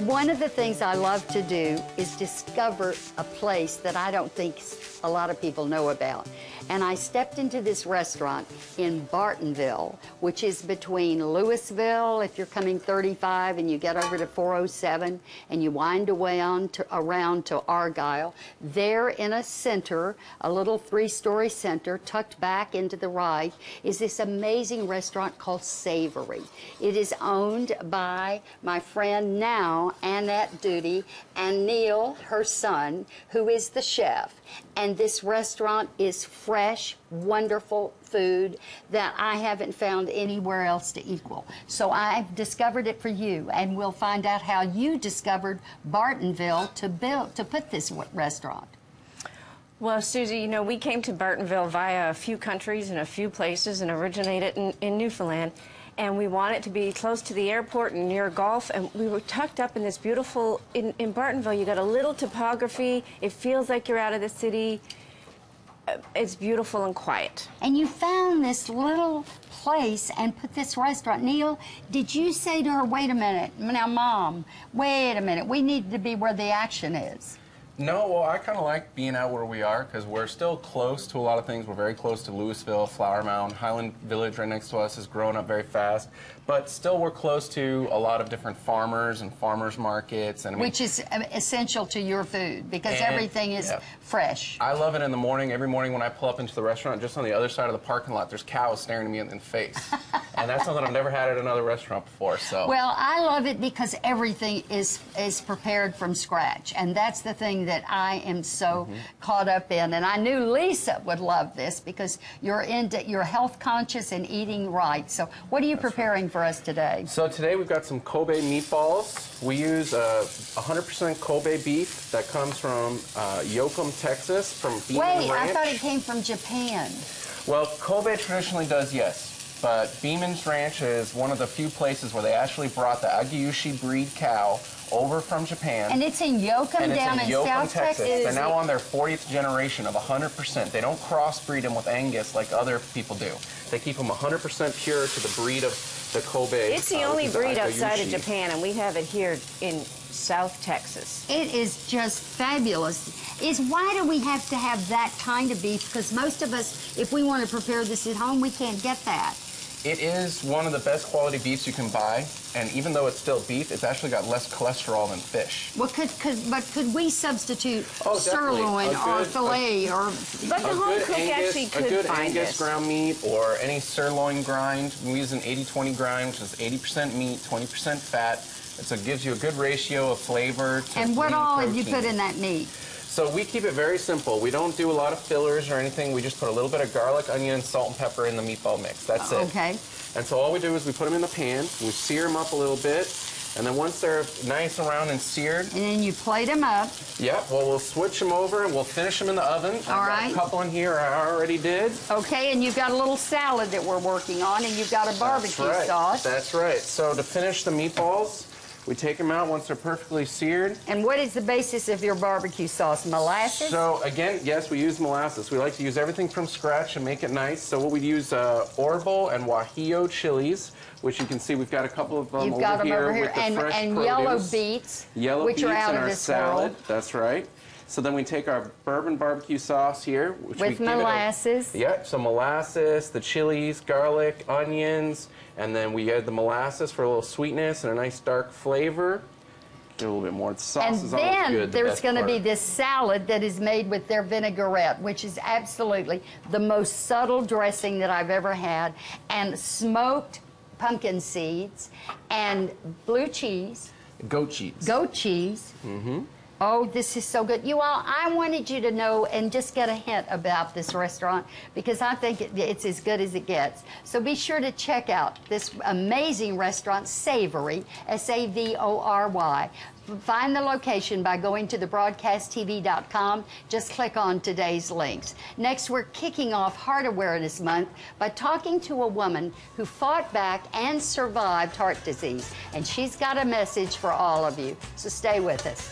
One of the things I love to do is discover a place that I don't think a lot of people know about. And I stepped into this restaurant in Bartonville, which is between Louisville, if you're coming 35 and you get over to 407 and you wind away around to Argyle. There in a center, a little 3-story center tucked back into the right, is this amazing restaurant called Savory. It is owned by my friend now, Annette Doody, and Neil, her son, who is the chef. And this restaurant is fresh, wonderful food that I haven't found anywhere else to equal. So I've discovered it for you, and we'll find out how you discovered Bartonville to put this restaurant. Well, Susie, you know, we came to Bartonville via a few countries and a few places and originated in Newfoundland. And we want it to be close to the airport and near golf. And we were tucked up in this beautiful, in Bartonville, you got a little topography. It feels like you're out of the city. It's beautiful and quiet. And you found this little place and put this restaurant. Neil, did you say to her, wait a minute, now Mom, wait a minute, we need to be where the action is? No, well, I kind of like being out where we are because we're still close to a lot of things. We're very close to Louisville, Flower Mound, Highland Village right next to us is growing up very fast. But still we're close to a lot of different farmers and farmers markets. And which is essential to your food because everything is fresh. I love it in the morning. Every morning when I pull up into the restaurant, just on the other side of the parking lot, there's cows staring at me in the face. And that's something I've never had at another restaurant before. So. Well, I love it because everything is prepared from scratch. And that's the thing that I am so caught up in. And I knew Lisa would love this because you're health conscious and eating right. So what are you preparing for us today? So today we've got some Kobe meatballs. We use 100% Kobe beef that comes from Yoakum, Texas, from Beeman Ranch. I thought it came from Japan. Well, Kobe traditionally does, yes. But Beeman's Ranch is one of the few places where they actually brought the Agyushi breed cow over from Japan. And it's in Yoakum, down in South Texas. They're now on their 40th generation of 100%. They don't crossbreed them with Angus like other people do. They keep them 100% pure to the breed of the Kobe. It's the only breed outside of Japan, and we have it here in South Texas. It is just fabulous. Why do we have to have that kind of beef? Because most of us, if we want to prepare this at home, we can't get that. It is one of the best quality beefs you can buy, and even though it's still beef, it's actually got less cholesterol than fish. Well, could we substitute sirloin or filet or? But the home cook actually could find this. A good Angus ground meat or any sirloin grind. We use an 80-20 grind, which is 80% meat, 20% fat. So it gives you a good ratio of flavor to And what all protein. have you put in that meat? So we keep it very simple. We don't do a lot of fillers or anything. We just put a little bit of garlic, onion, salt, and pepper in the meatball mix. That's it. Okay. And so all we do is we put them in the pan, we sear them up a little bit, and then once they're nice and round and seared... And then you plate them up. Yep, well, we'll switch them over and we'll finish them in the oven. All right. I've got a couple in here I already did. Okay, and you've got a little salad that we're working on, and you've got a barbecue sauce. That's right. So to finish the meatballs, we take them out once they're perfectly seared. And what is the basis of your barbecue sauce? Molasses? So again, yes, we use molasses. We like to use everything from scratch and make it nice. So what we use Orbo and Guajillo chilies, which you can see we've got a couple of them over here with the fresh and produce. yellow beets, which are out of this world. That's right. So then we take our bourbon barbecue sauce here, which with molasses. Yep, so molasses, the chilies, garlic, onions, and then we add the molasses for a little sweetness and a nice dark flavor. Get a little bit more. The sauce is always good. And then there's going to be this salad that is made with their vinaigrette, which is absolutely the most subtle dressing that I've ever had, and smoked pumpkin seeds and blue cheese. Goat cheese. Goat cheese. Oh, this is so good. You all, I wanted you to know and just get a hint about this restaurant because I think it's as good as it gets. So be sure to check out this amazing restaurant, Savory, S-A-V-O-R-Y. Find the location by going to thebroadcasttv.com. Just click on today's links. Next, we're kicking off Heart Awareness Month by talking to a woman who fought back and survived heart disease. And she's got a message for all of you. So stay with us.